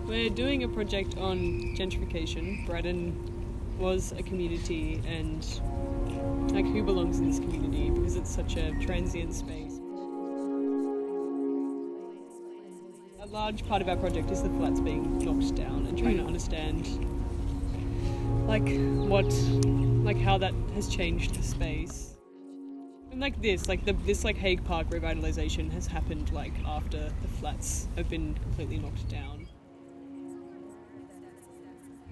We're doing a project on gentrification. Braddon was a community and like who belongs in this community because it's such a transient space. A large part of our project is the flats being knocked down and trying to understand how that has changed the space. And this Hague Park revitalisation has happened after the flats have been completely knocked down.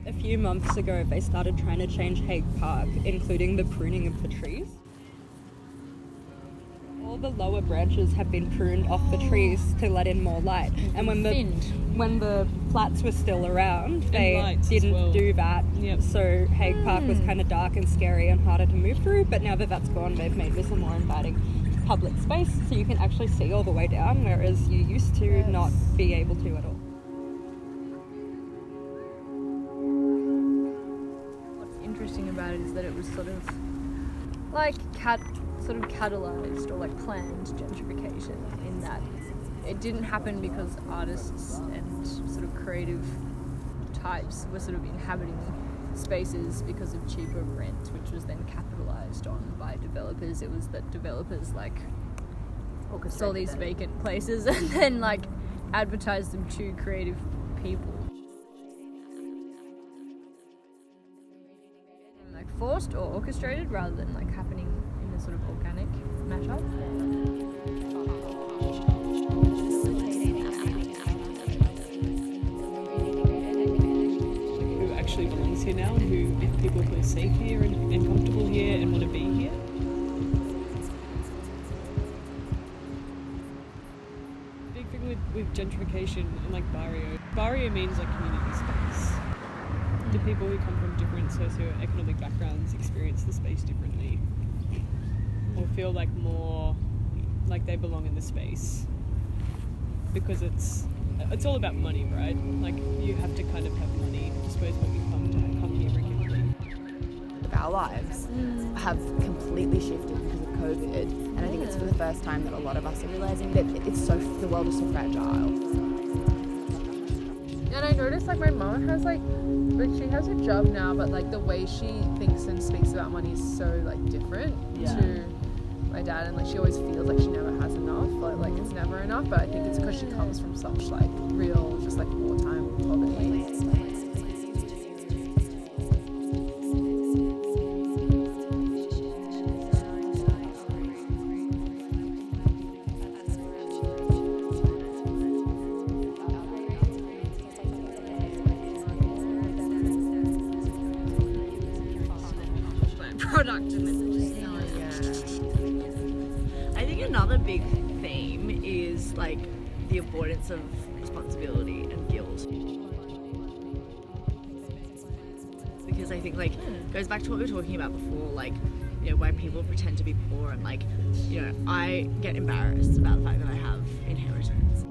A few months ago, they started trying to change Hague Park, including the pruning of the trees. All the lower branches have been pruned off the trees to let in more light. And when the flats were still around, they didn't do that. Yep. So Hague Park was kind of dark and scary and harder to move through. But now that that's gone, they've made this a more inviting public space, so you can actually see all the way down, whereas you used to not be able to at all. Interesting about it is that it was sort of catalyzed or planned gentrification, in that it didn't happen because artists and sort of creative types were sort of inhabiting spaces because of cheaper rent, which was then capitalized on by developers. It was that developers saw these vacant places and then advertised them to creative people. Forced or orchestrated rather than happening in a sort of organic matchup. Who actually belongs here now, and if people feel safe here and comfortable here and want to be here. Big thing with gentrification and barrio means community space. Do people who come from different socioeconomic backgrounds experience the space differently? Or feel more like they belong in the space? Because it's all about money, right? You have to kind of have money, I suppose, when you come here regularly. Our lives have completely shifted because of COVID, and I think it's for the first time that a lot of us are realising that the world is so fragile. And I noticed my mom has she has a job now, but the way she thinks and speaks about money is so different to my dad, and she always feels she never has enough, it's never enough. But I think it's because she comes from such real wartime poverty. Product and then I think another big theme is the avoidance of responsibility and guilt, because I think goes back to what we were talking about before, why people pretend to be poor, and I get embarrassed about the fact that I have inheritance,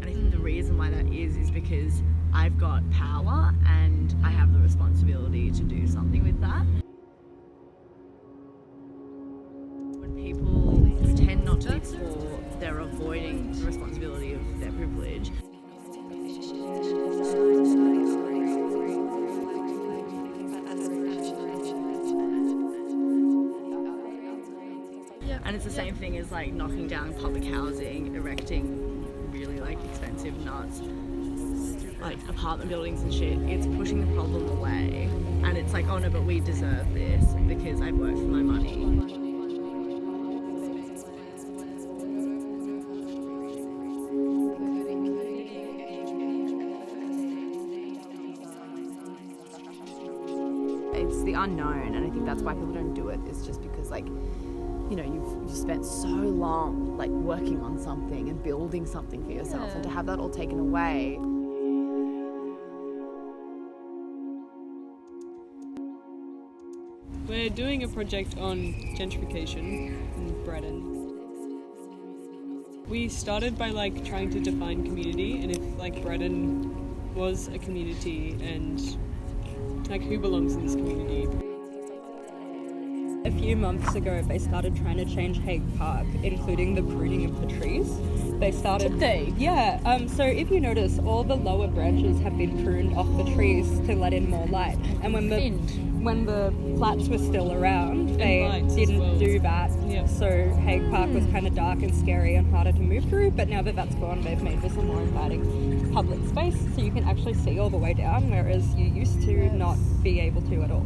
and I think the reason why that is because I've got power and I have the responsibility to do something with that. When people pretend not to be poor, they're avoiding the responsibility of their privilege. And it's the same thing as knocking down public housing, erecting really expensive nuts, apartment buildings and shit. It's pushing the problem away, and it's oh no, but we deserve this because I've worked for my money. It's the unknown, and I think that's why people don't do it. It's just because you've spent so long working on something and building something for yourself, and to have that all taken away. We're doing a project on gentrification in Braddon. We started by trying to define community, and if Braddon was a community and who belongs in this community. A few months ago, they started trying to change Hague Park, including the pruning of the trees. They started... Did they? Yeah, so if you notice, all the lower branches have been pruned off the trees to let in more light. And when the flats were still around, they lights as didn't well. do that. Yeah. So Hague Park was kind of dark and scary and harder to move through, but now that that's gone, they've made this a more inviting public space, so you can actually see all the way down, whereas you used to not be able to at all.